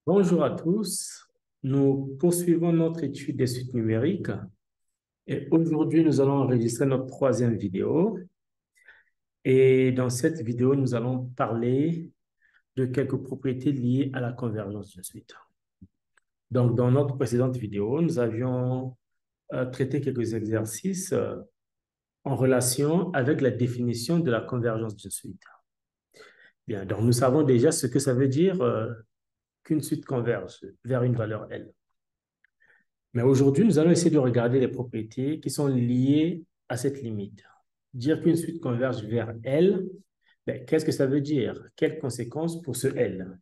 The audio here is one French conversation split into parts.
Bonjour à tous. Nous poursuivons notre étude des suites numériques et aujourd'hui, nous allons enregistrer notre troisième vidéo. Et dans cette vidéo, nous allons parler de quelques propriétés liées à la convergence d'une suite. Donc, dans notre précédente vidéo, nous avions traité quelques exercices en relation avec la définition de la convergence d'une suite. Bien, donc nous savons déjà ce que ça veut dire qu'une suite converge vers une valeur L. Mais aujourd'hui, nous allons essayer de regarder les propriétés qui sont liées à cette limite. Dire qu'une suite converge vers L, ben, qu'est-ce que ça veut dire? Quelles conséquences pour ce L?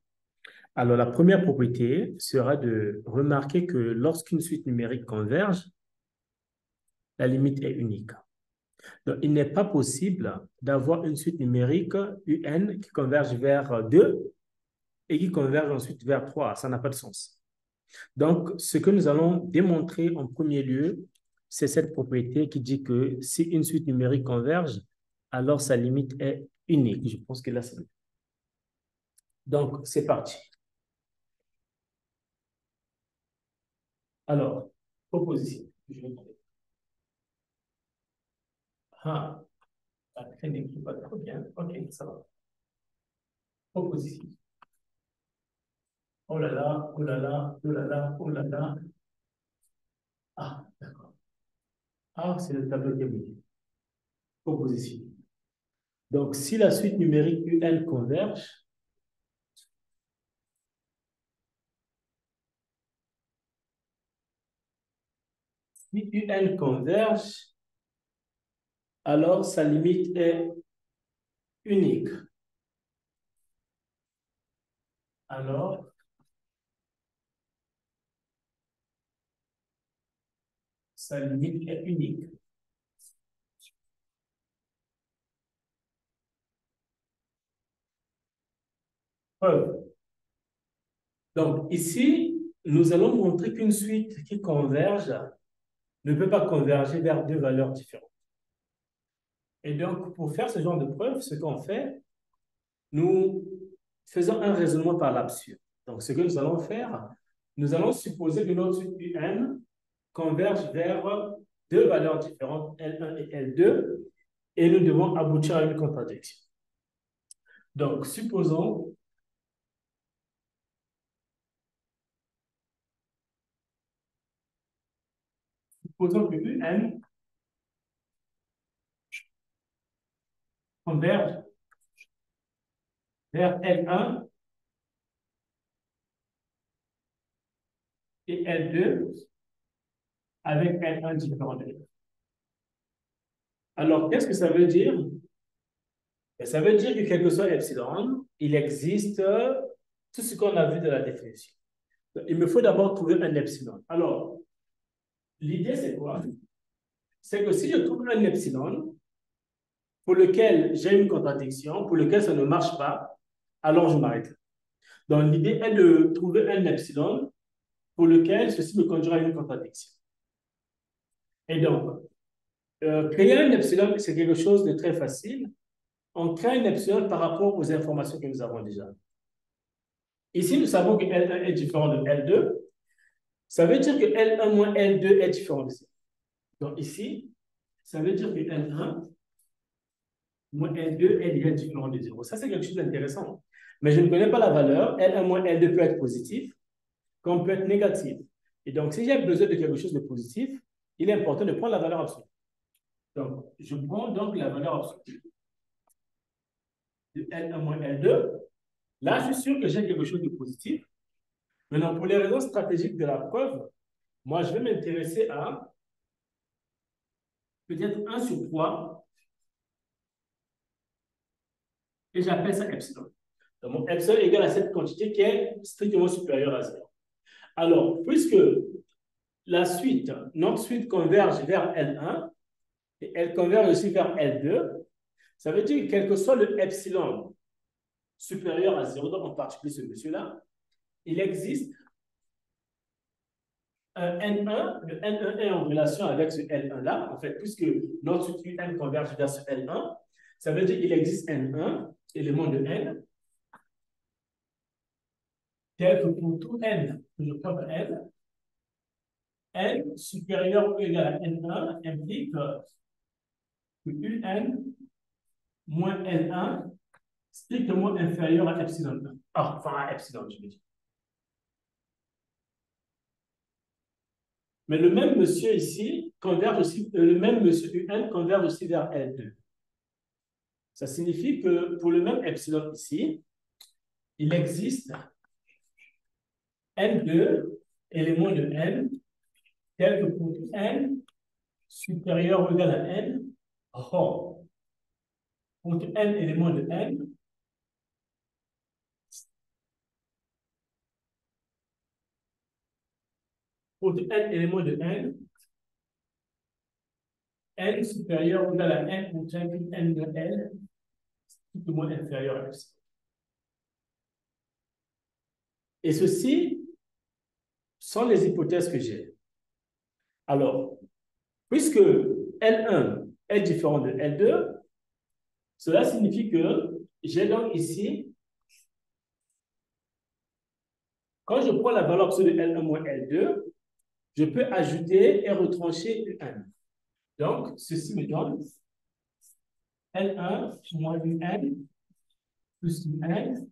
Alors, la première propriété sera de remarquer que lorsqu'une suite numérique converge, la limite est unique. Donc, il n'est pas possible d'avoir une suite numérique UN qui converge vers 2 et qui converge ensuite vers 3. Ça n'a pas de sens. Donc, ce que nous allons démontrer en premier lieu, c'est cette propriété qui dit que si une suite numérique converge, alors sa limite est unique. Je pense que là, c'est bon. Donc, c'est parti. Alors, proposition. Je vais trouver. Ah, la craie n'écrit pas trop bien. OK, ça va. Proposition. Oh là là, oh là là, oh là là, oh là là. Ah, d'accord. Ah, c'est le tableau qui est modifié. Proposition. Donc, si la suite numérique UN converge, si UN converge, alors sa limite est unique. Alors, sa limite est unique. Preuve. Donc, ici, nous allons montrer qu'une suite qui converge ne peut pas converger vers deux valeurs différentes. Et donc, pour faire ce genre de preuve, ce qu'on fait, nous faisons un raisonnement par l'absurde. Donc, ce que nous allons faire, nous allons supposer que notre suite UN converge vers deux valeurs différentes, L1 et L2, et nous devons aboutir à une contradiction. Donc, supposons que UN converge vers L1 et L2 avec L1 différent de L2. Alors, qu'est-ce que ça veut dire? Ça veut dire que quel que soit epsilon, il existe tout ce qu'on a vu de la définition. Il me faut d'abord trouver un epsilon. Alors, l'idée, c'est quoi? C'est que si je trouve un epsilon pour lequel j'ai une contradiction, pour lequel ça ne marche pas, alors je m'arrête. Donc, l'idée est de trouver un epsilon pour lequel ceci me conduira à une contradiction. Et donc, créer un epsilon, c'est quelque chose de très facile. On crée un epsilon par rapport aux informations que nous avons déjà. Ici, nous savons que L1 est différent de L2. Ça veut dire que L1 moins L2 est différent de 0. Donc ici, ça veut dire que L1 moins L2 est déjà différent de 0. Ça, c'est quelque chose d'intéressant. Mais je ne connais pas la valeur. L1 moins L2 peut être positif, comme peut être négatif. Et donc, si j'ai besoin de quelque chose de positif, il est important de prendre la valeur absolue. Donc, je prends donc la valeur absolue de L1 moins L2. Là, je suis sûr que j'ai quelque chose de positif. Maintenant, pour les raisons stratégiques de la preuve, moi, je vais m'intéresser à peut-être 1 sur 3 et j'appelle ça epsilon. Donc, mon epsilon est égal à cette quantité qui est strictement supérieure à 0. Alors, puisque la suite, notre suite converge vers L1 et elle converge aussi vers L2, ça veut dire que quel que soit le epsilon supérieur à 0, donc en particulier ce monsieur-là, il existe un N1, le N1 est en relation avec ce L1-là, en fait, puisque notre suite UN converge vers ce L1, ça veut dire qu'il existe N1, élément de N, tel que pour tout n, que je prends n, n supérieur ou égal à n1 implique que un moins n1 strictement inférieur à epsilon 1. Ah, enfin à epsilon, je veux dire. Mais le même monsieur ici converge aussi, le même monsieur un converge aussi vers L2. Ça signifie que pour le même epsilon ici, il existe N2 éléments de N tel que pour N supérieur ou égal à N, or, pour N éléments de N, pour N éléments de N, N supérieur ou égal à N pour N de L, tout au moins inférieur à epsilon. Et ceci sont les hypothèses que j'ai. Alors, puisque L1 est différent de L2, cela signifie que j'ai donc ici, quand je prends la valeur absolue de L1 moins L2, je peux ajouter et retrancher UN. Donc, ceci me donne L1 moins UN plus UN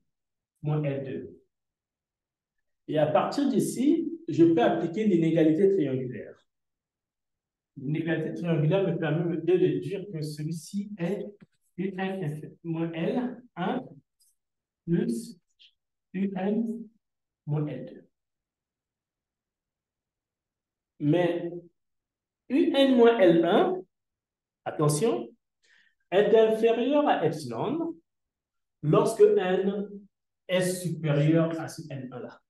moins L2. Et à partir d'ici, je peux appliquer l'inégalité triangulaire. L'inégalité triangulaire me permet de déduire que celui-ci est UN moins L1 plus UN moins L2. Mais UN moins L1, attention, est inférieur à epsilon lorsque n est supérieur à ce n1-là.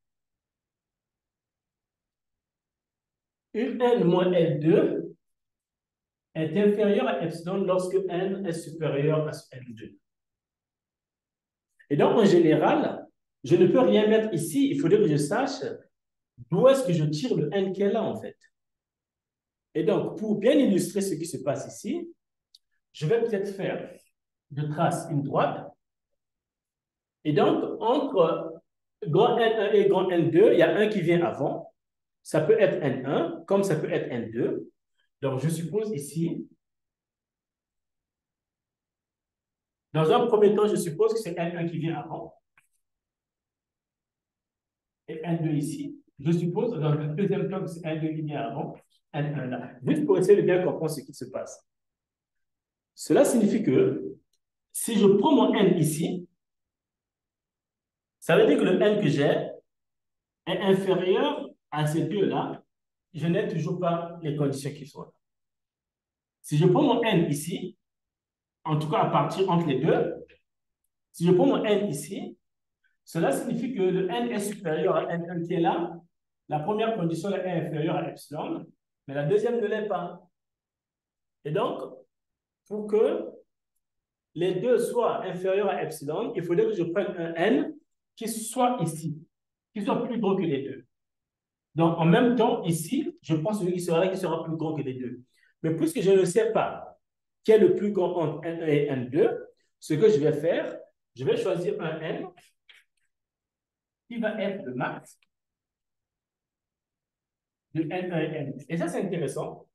UN moins L2 est inférieur à epsilon lorsque n est supérieur à ce n2. Et donc, en général, je ne peux rien mettre ici. Il faudrait que je sache d'où est-ce que je tire le n qui est là, en fait. Et donc, pour bien illustrer ce qui se passe ici, je vais peut-être faire, je trace une droite. Et donc, entre grand N1 et grand N2, il y a un qui vient avant. Ça peut être N1, comme ça peut être N2. Donc, je suppose ici, dans un premier temps, je suppose que c'est N1 qui vient avant. Et N2 ici. Je suppose, dans le deuxième temps, que c'est N2 qui vient avant, N1 là. Juste pour essayer de bien comprendre ce qui se passe. Cela signifie que si je prends mon N ici, ça veut dire que le N que j'ai est inférieur à ces deux-là. Je n'ai toujours pas les conditions qui sont là. Si je prends mon N ici, en tout cas à partir entre les deux, si je prends mon N ici, cela signifie que le N est supérieur à N1 qui est là. La première condition est inférieure à epsilon, mais la deuxième ne l'est pas. Et donc, pour que les deux soient inférieurs à epsilon, il faudrait que je prenne un N qui soit ici, qui soit plus gros que les deux. Donc, en même temps, ici, je prends celui qui sera plus grand que les deux. Mais puisque je ne sais pas qui est le plus grand entre N1 et N2, ce que je vais faire, je vais choisir un N qui va être le max de N1 et N2. Et ça, c'est intéressant.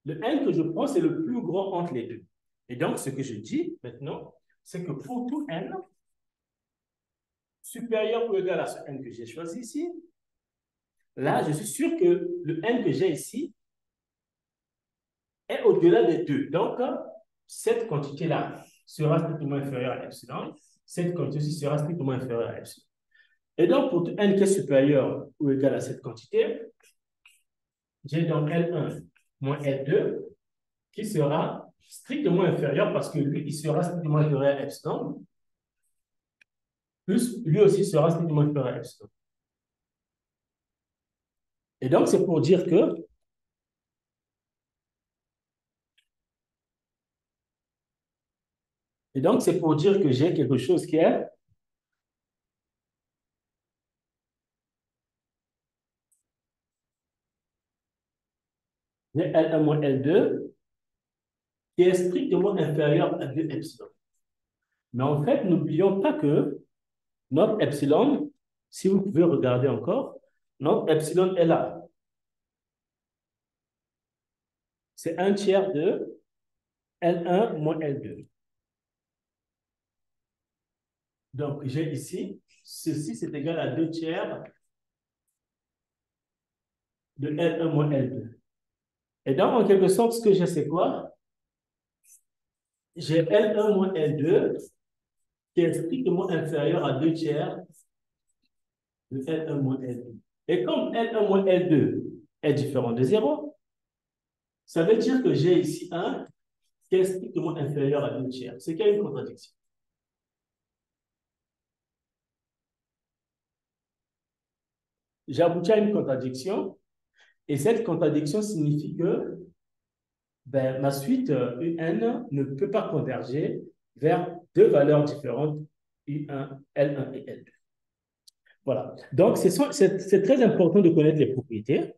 Le N que je prends, c'est le plus grand entre les deux. Et donc, ce que je dis maintenant, c'est que pour tout N supérieur ou égal à ce N que j'ai choisi ici, là, je suis sûr que le N que j'ai ici est au-delà des deux. Donc, cette quantité-là sera strictement inférieure à epsilon. Cette quantité-ci sera strictement inférieure à epsilon. Et donc, pour N qui est supérieur ou égal à cette quantité, j'ai donc L1 moins L2 qui sera strictement inférieur parce que lui, il sera strictement inférieur à epsilon, plus lui aussi sera strictement inférieur à epsilon. Et donc, c'est pour dire que j'ai quelque chose qui est L1 moins L2 qui est strictement inférieur à 2 epsilon. Mais en fait, n'oublions pas que notre epsilon Si vous pouvez regarder encore, notre epsilon est là. C'est un tiers de L1 moins L2. Donc, j'ai ici, ceci c'est égal à 2 tiers de L1 moins L2. Et donc, en quelque sorte, ce que j'ai, c'est quoi? J'ai L1 moins L2 qui est strictement inférieur à 2 tiers de L1 moins L2. Et comme L1 moins L2 est différent de 0, ça veut dire que j'ai ici un qui est strictement inférieur à 2 tiers. C'est qu'il y a une contradiction. J'ai abouti à une contradiction, et cette contradiction signifie que ben, ma suite UN ne peut pas converger vers deux valeurs différentes, U1, L1 et L2. Voilà. Donc, c'est très important de connaître les propriétés.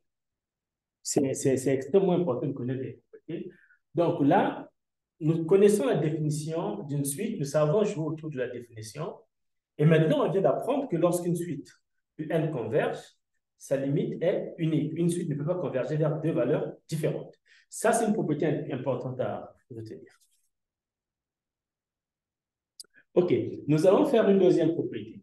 C'est extrêmement important de connaître les propriétés. Donc là, nous connaissons la définition d'une suite, nous savons jouer autour de la définition. Et maintenant, on vient d'apprendre que lorsqu'une suite UN converge, sa limite est unique. Une suite ne peut pas converger vers deux valeurs différentes. Ça, c'est une propriété importante à retenir. OK, nous allons faire une deuxième propriété.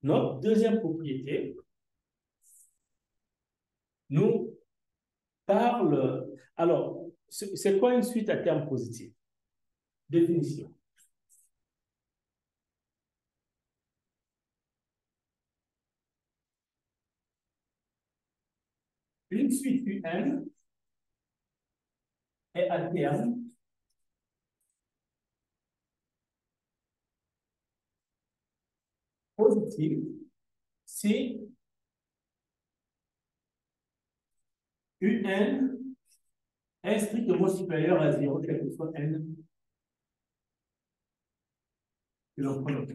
Notre deuxième propriété nous parle. Alors, c'est quoi une suite à terme positif? Définition. Une suite UN est à terme positive si UN est strictement supérieur à 0, quel que soit N que l'on prend.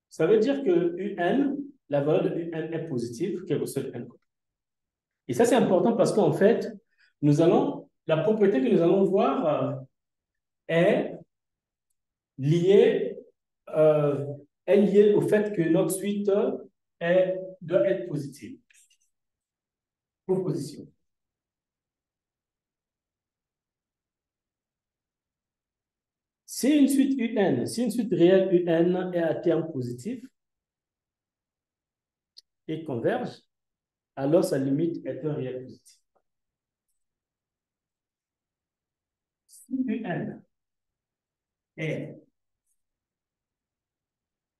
Ça veut dire que UN, la valeur de UN est positive, quel que soit N. Et ça, c'est important parce qu'en fait, la propriété que nous allons voir est liée, euh, est liée au fait que notre suite doit être positive. Proposition. Si une suite UN, si une suite réelle UN est à terme positif et converge, alors sa limite est un réel positif. Si UN est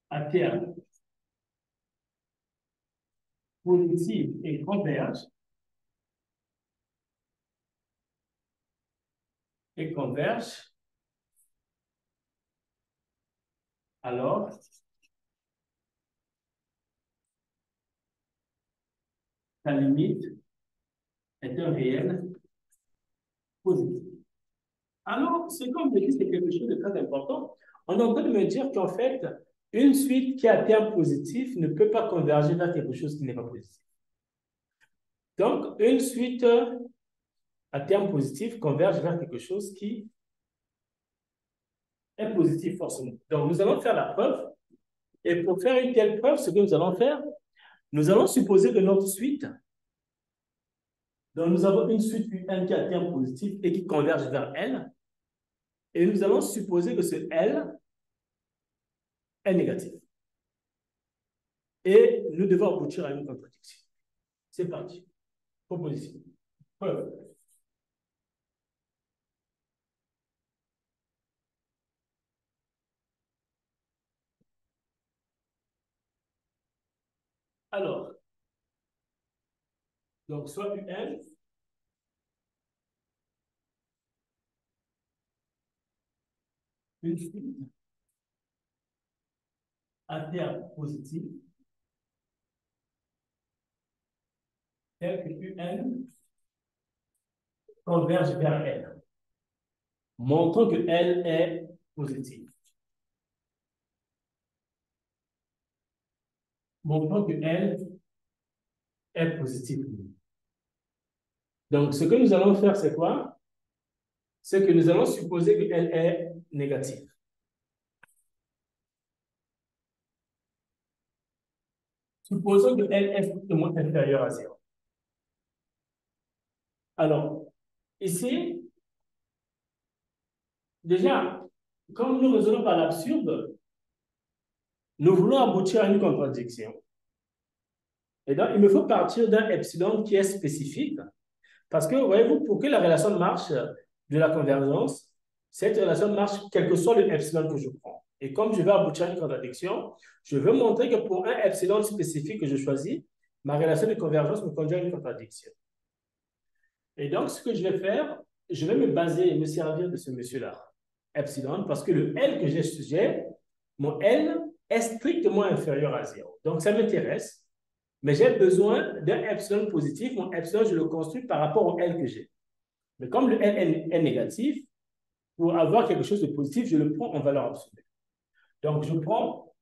à terme positif et converge, alors sa limite est un réel positif. Alors, ce qu'on me dit, c'est quelque chose de très important. On est en train de me dire qu'en fait, une suite qui a terme positif ne peut pas converger vers quelque chose qui n'est pas positif. Donc, une suite à terme positif converge vers quelque chose qui est positif forcément. Donc, nous allons faire la preuve. Et pour faire une telle preuve, ce que nous allons faire, nous allons supposer que notre suite, donc nous avons une suite UN qui a terme positif et qui converge vers L, et nous allons supposer que ce L est négatif. Et nous devons aboutir à une contradiction. C'est parti. Proposition. Preuve. Alors, donc soit UN, une suite à terme positif, telle que UN converge vers L. Montrons que L est positive. Montrons que L est positive. Donc, ce que nous allons faire, c'est quoi? C'est que nous allons supposer que L est négative. Supposons que L est strictement inférieur à 0. Alors, ici, déjà, comme nous raisonnons par l'absurde, nous voulons aboutir à une contradiction. Et donc, il me faut partir d'un epsilon qui est spécifique. Parce que, voyez-vous, pour que la relation marche de la convergence, cette relation marche quel que soit le epsilon que je prends. Et comme je vais aboutir à une contradiction, je veux montrer que pour un epsilon spécifique que je choisis, ma relation de convergence me conduit à une contradiction. Et donc, ce que je vais faire, je vais me baser et me servir de ce monsieur-là, epsilon, parce que le L que j'ai sujet, mon L est strictement inférieur à 0. Donc, ça m'intéresse, mais j'ai besoin d'un epsilon positif. Mon epsilon, je le construis par rapport au L que j'ai. Mais comme le L est négatif, pour avoir quelque chose de positif, je le prends en valeur absolue. Donc, je prends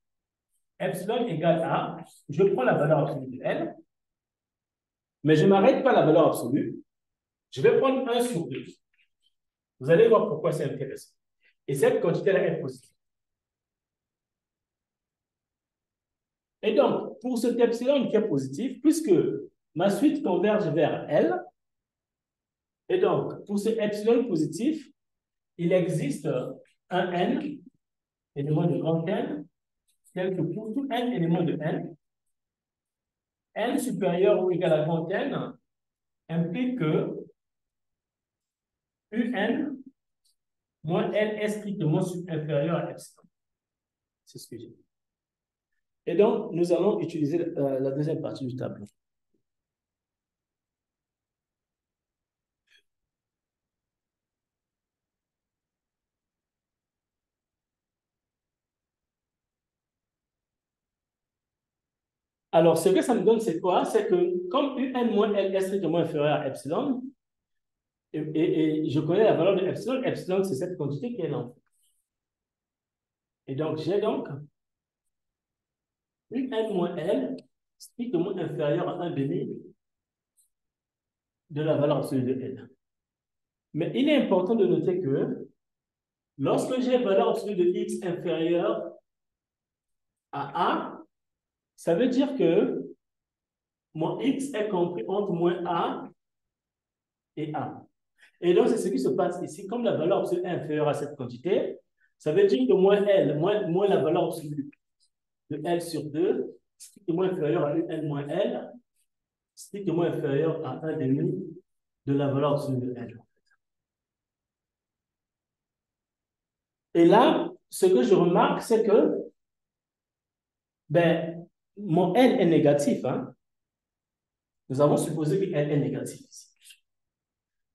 epsilon égale à, je prends la valeur absolue de L, mais je ne m'arrête pas à la valeur absolue. Je vais prendre 1 sur 2. Vous allez voir pourquoi c'est intéressant. Et cette quantité-là est positive. Et donc, pour cet epsilon qui est positif, puisque ma suite converge vers L, et donc, pour ce epsilon positif, il existe un n, élément de grand N, tel que pour tout n élément de n, n supérieur ou égal à grand N implique que un moins n est strictement inférieur à epsilon. C'est ce que j'ai dit. Et donc, nous allons utiliser la deuxième partie du tableau. Alors, ce que ça me donne, c'est quoi? C'est que comme un moins L est strictement inférieur à epsilon, et je connais la valeur de epsilon, epsilon, c'est cette quantité qui est là. Et donc, j'ai donc un moins L strictement inférieur à 1 demi de la valeur absolue de L. Mais il est important de noter que lorsque j'ai valeur absolue de x inférieure à A, ça veut dire que mon x est compris entre moins A et A. Et donc, c'est ce qui se passe ici. Comme la valeur absolue est inférieure à cette quantité, ça veut dire que moins L, moins la valeur absolue de L sur 2, strictement inférieur à N moins L, strictement inférieur à 1 demi de la valeur absolue de L. Et là, ce que je remarque, c'est que mon L est négatif. Hein? Nous avons supposé que L est négatif ici.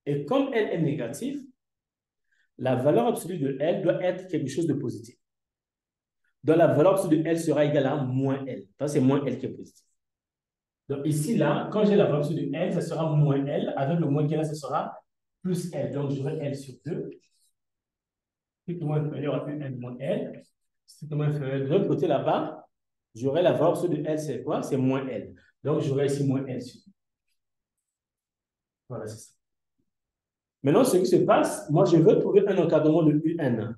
Et comme L est négatif, la valeur absolue de L doit être quelque chose de positif. Donc, la valeur absolue de L sera égale à moins L. C'est moins L qui est positif. Donc, ici, là, quand j'ai la valeur absolue de L, ça sera moins L. Avec le moins qui est là, ça sera plus L. Donc, j'aurai L sur 2. Strictement inférieur à N moins L. Strictement inférieur. De l'autre côté, là-bas, j'aurai la valeur absolue de L, c'est quoi? C'est moins L. Donc, j'aurai ici moins L sur 2. Voilà, c'est ça. Maintenant, ce qui se passe, moi, je veux trouver un encadrement de UN.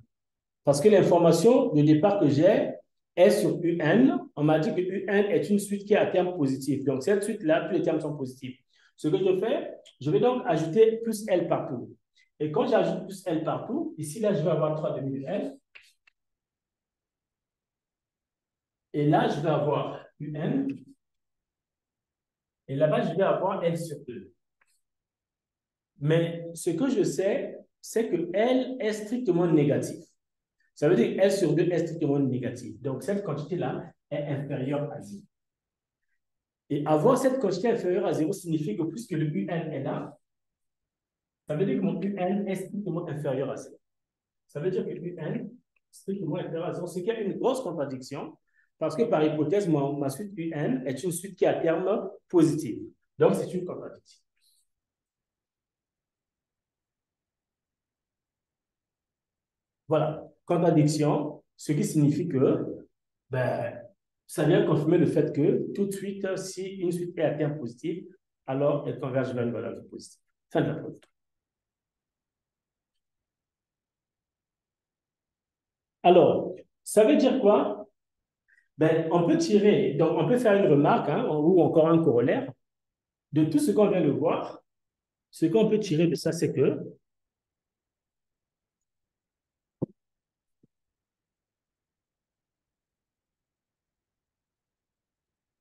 Parce que l'information de départ que j'ai est sur UN. On m'a dit que UN est une suite qui est à terme positif. Donc, cette suite-là, tous les termes sont positifs. Ce que je fais, je vais donc ajouter plus L partout. Et quand j'ajoute plus L partout, ici, là, je vais avoir 3 demi de L. Et là, je vais avoir UN. Et là-bas, je vais avoir L sur 2. Mais ce que je sais, c'est que L est strictement négatif. Ça veut dire que L sur 2 est strictement négatif. Donc, cette quantité-là est inférieure à 0. Et avoir cette quantité inférieure à 0 signifie que puisque le UN est là, ça veut dire que mon UN est strictement inférieur à 0. Ça veut dire que UN est strictement inférieur à 0, ce qui est une grosse contradiction, parce que par hypothèse, ma suite UN est une suite qui est à terme positive. Donc, c'est une contradiction. Voilà. Contradiction, ce qui signifie que ben, ça vient confirmer le fait que tout de suite, si une suite est à terme positif, alors elle converge vers une valeur positive. Fin de la preuve. Alors, ça veut dire quoi? Ben, on peut tirer, donc on peut faire une remarque hein, ou encore un corollaire de tout ce qu'on vient de voir. Ce qu'on peut tirer de ça, c'est que,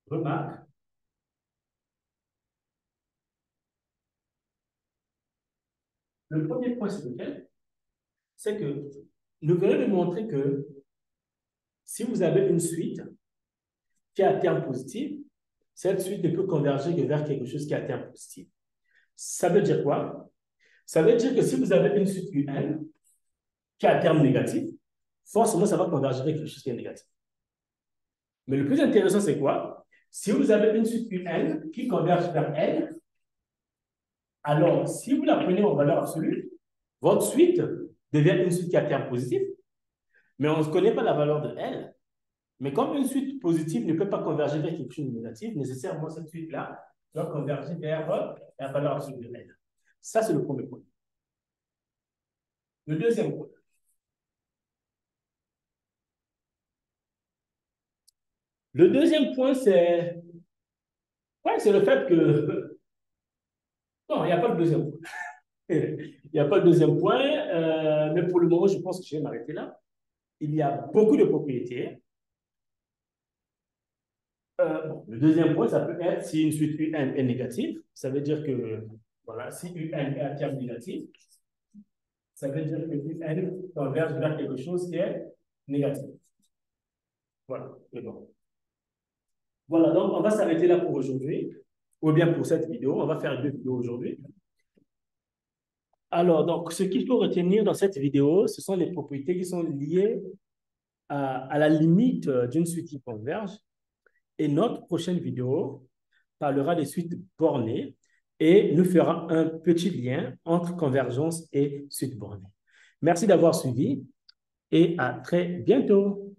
remarque, le premier point, c'est lequel? C'est que nous venons de montrer que si vous avez une suite qui est à terme positif, cette suite ne peut converger que vers quelque chose qui est à terme positif. Ça veut dire quoi? Ça veut dire que si vous avez une suite UN qui est à terme négatif, forcément, ça va converger vers quelque chose qui est négatif. Mais le plus intéressant, c'est quoi? Si vous avez une suite UN qui converge vers L, alors si vous la prenez en valeur absolue, votre suite devient une suite qui est à terme positif, mais on ne connaît pas la valeur de L. Mais comme une suite positive ne peut pas converger vers quelque chose de négatif, nécessairement cette suite-là doit converger vers la valeur absolue de L. Ça, c'est le premier point. Le deuxième point. Le deuxième point, c'est ouais, le fait que... Non, il n'y a pas de deuxième point. Il n'y a pas de deuxième point, mais pour le moment, je pense que je vais m'arrêter là. Il y a beaucoup de propriétés. Bon, le deuxième point, ça peut être si une suite UN est négative, ça veut dire que, voilà, si UN est à terme négatif, ça veut dire que UN converge vers quelque chose qui est négatif. Voilà, c'est bon. Voilà, donc on va s'arrêter là pour aujourd'hui, ou bien pour cette vidéo. On va faire deux vidéos aujourd'hui. Alors, donc, ce qu'il faut retenir dans cette vidéo, ce sont les propriétés qui sont liées à la limite d'une suite qui converge. Et notre prochaine vidéo parlera des suites bornées et nous fera un petit lien entre convergence et suite bornée. Merci d'avoir suivi et à très bientôt.